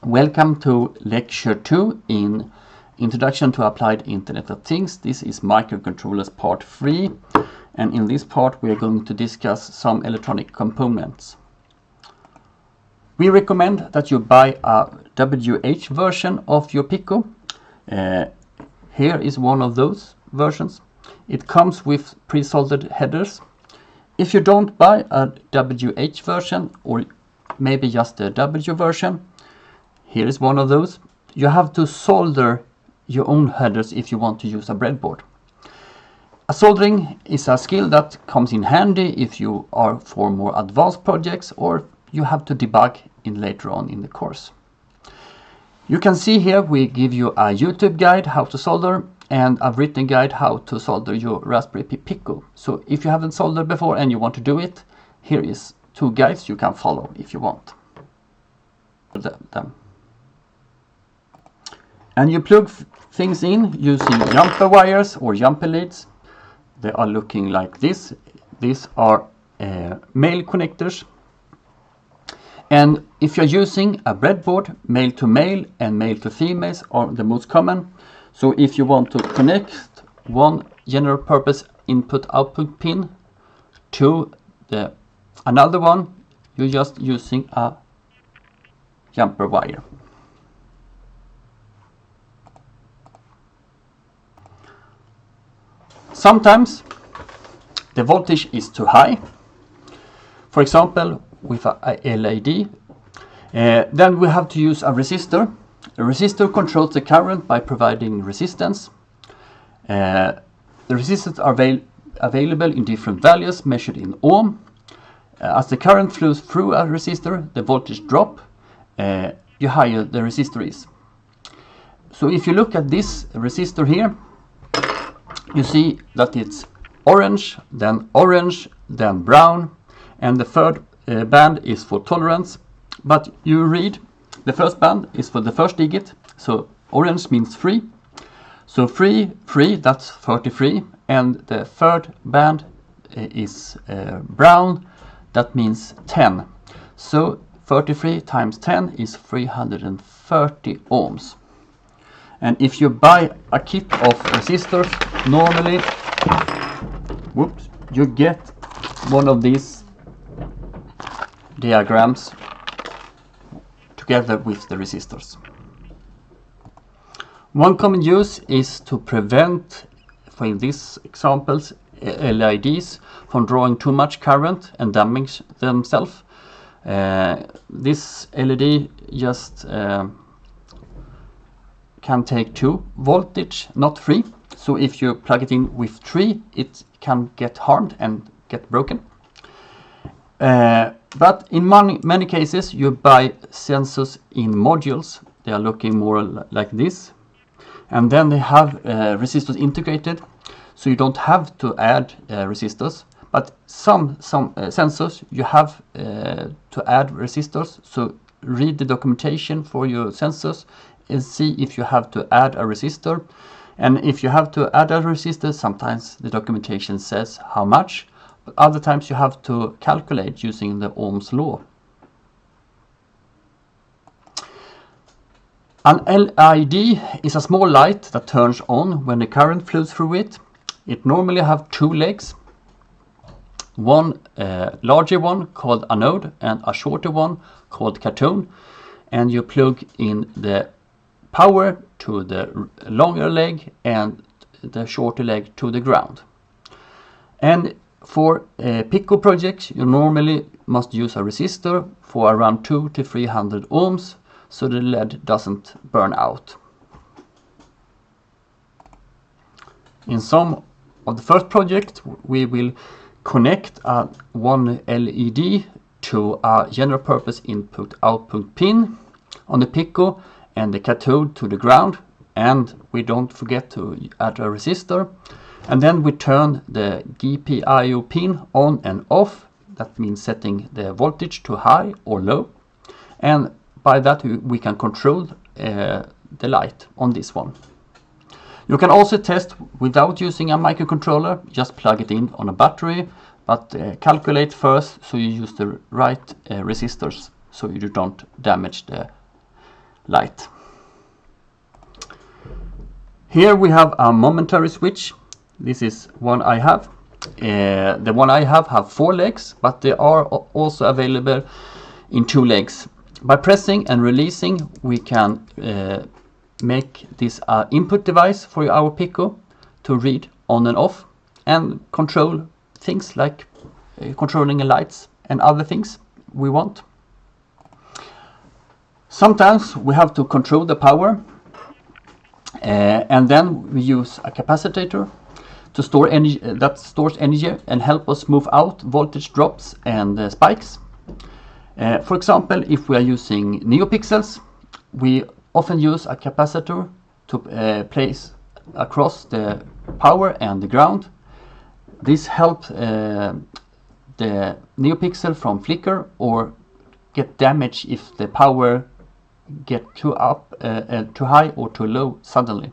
Welcome to lecture 2 in Introduction to Applied Internet of Things. This is microcontrollers part 3, and in this part we are going to discuss some electronic components. We recommend that you buy a WH version of your Pico. Here is one of those versions. It comes with pre-soldered headers. If you don't buy a WH version, or maybe just a W version, here is one of those. You have to solder your own headers if you want to use a breadboard. Soldering is a skill that comes in handy if you are for more advanced projects or you have to debug in later on in the course. You can see here we give you a YouTube guide how to solder and a written guide how to solder your Raspberry Pi Pico. So if you haven't soldered before and you want to do it, here is 2 guides you can follow if you want them. And you plug things in using jumper wires or jumper leads. They are looking like this. These are male connectors. And if you're using a breadboard, male to male and male to females are the most common. So if you want to connect one general purpose input output pin to another one, you're just using a jumper wire. Sometimes the voltage is too high. For example, with a LED, then we have to use a resistor. A resistor controls the current by providing resistance. The resistors are available in different values measured in ohm. As the current flows through a resistor, the voltage drop, the higher the resistor is. So if you look at this resistor here, you see that it's orange, then brown, and the third band is for tolerance. But you read the first band is for the first digit, so orange means 3. So 3, that's 33, and the third band is brown, that means 10. So 33 times 10 is 330 ohms. And if you buy a kit of resistors, normally you get one of these diagrams together with the resistors. One common use is to prevent, for these examples, LEDs from drawing too much current and damage themselves. This LED just can take 2 voltage, not 3. So if you plug it in with 3, it can get harmed and get broken. But in many cases you buy sensors in modules. They are looking more like this. And then they have resistors integrated. So you don't have to add resistors. But some sensors you have to add resistors. So read the documentation for your sensors and see if you have to add a resistor. And if you have to add a resistor, sometimes the documentation says how much, but other times you have to calculate using the Ohm's law. An LED is a small light that turns on when the current flows through it. It normally have 2 legs. One larger one called anode and a shorter one called cathode. And you plug in the power to the longer leg and the shorter leg to the ground. And for Pico projects, you normally must use a resistor for around 200 to 300 ohms so the LED doesn't burn out. In some of the first projects, we will connect one LED to a general purpose input output pin on the Pico and the cathode to the ground, and we don't forget to add a resistor. And then we turn the GPIO pin on and off. That means setting the voltage to high or low, and by that we can control the light on this one. You can also test without using a microcontroller, just plug it in on a battery, but calculate first so you use the right resistors so you don't damage the light. Here we have a momentary switch. This is one I have. The one I have 4 legs, but they are also available in 2 legs. By pressing and releasing, we can make this input device for our Pico to read on and off and control things like controlling lights and other things we want. Sometimes we have to control the power, and then we use a capacitor to store energy that stores energy and help us move out voltage drops and spikes. For example, if we are using NeoPixels, we often use a capacitor to place across the power and the ground. This helps the NeoPixel from flicker or get damaged if the power get too high or too low suddenly.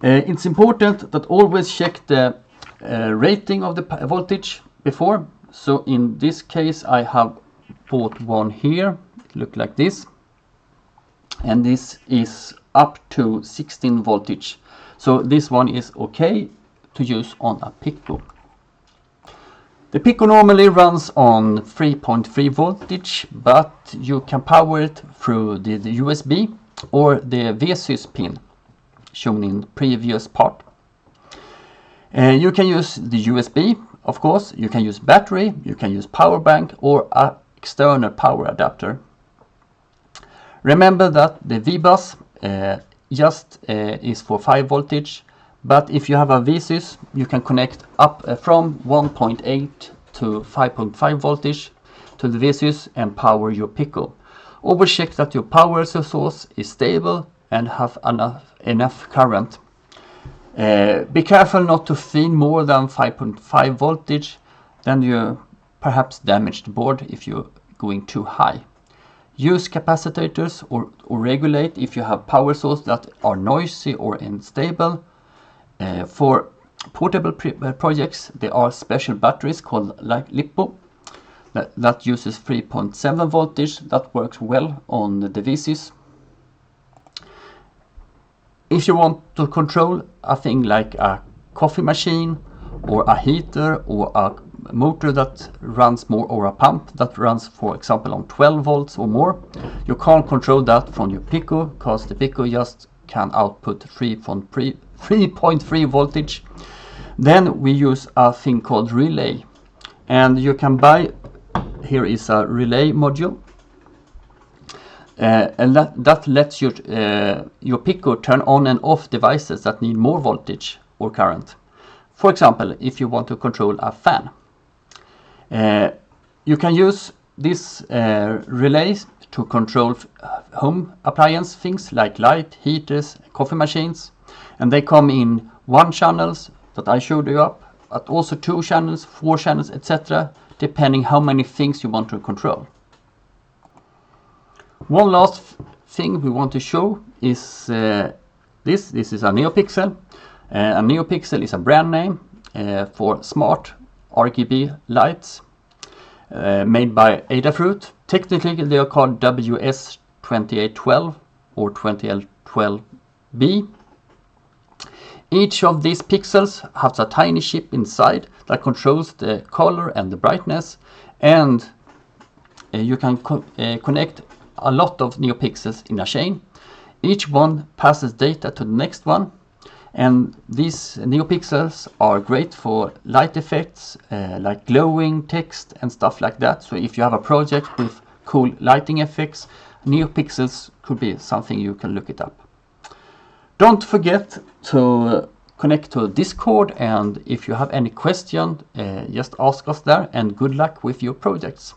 It's important that always check the rating of the voltage before. So in this case I have bought one here. It looks like this, and this is up to 16 voltage. So this one is okay to use on a Pico. The Pico normally runs on 3.3 voltage, but you can power it through the USB or the VSys pin shown in previous part. You can use the USB, of course. You can use battery, you can use power bank or an external power adapter. Remember that the V-bus just is for 5 voltage, but if you have a VSys, you can connect up from 1.8 to 5.5 voltage to the VSys and power your Pico. Always check that your power source is stable and have enough current. Be careful not to feed more than 5.5 voltage, then you perhaps damage the board if you're going too high. Use capacitors or regulate if you have power sources that are noisy or unstable. For portable projects, there are special batteries called LiPo that uses 3.7 voltage that works well on the VSys. If you want to control a thing like a coffee machine or a heater or a motor that runs more, or a pump that runs, for example, on 12 volts or more, you can't control that from your Pico because the Pico just can output 3.3 voltage. Then we use a thing called relay, and you can buy, here is a relay module, and that lets your Pico turn on and off devices that need more voltage or current. For example, if you want to control a fan, you can use this relays to control home appliance things like light, heaters, coffee machines, and they come in 1 channels that I showed you up, but also 2 channels, 4 channels, etc., depending how many things you want to control. One last thing we want to show is this is a NeoPixel. A NeoPixel is a brand name for smart RGB lights made by Adafruit. Technically they are called WS2812 or 20L12B. Each of these pixels has a tiny chip inside that controls the color and the brightness, and you can connect a lot of NeoPixels in a chain. Each one passes data to the next one, and these NeoPixels are great for light effects like glowing text and stuff like that. So if you have a project with cool lighting effects, NeoPixels could be something you can look it up. Don't forget to connect to Discord, and if you have any question, just ask us there, and good luck with your projects.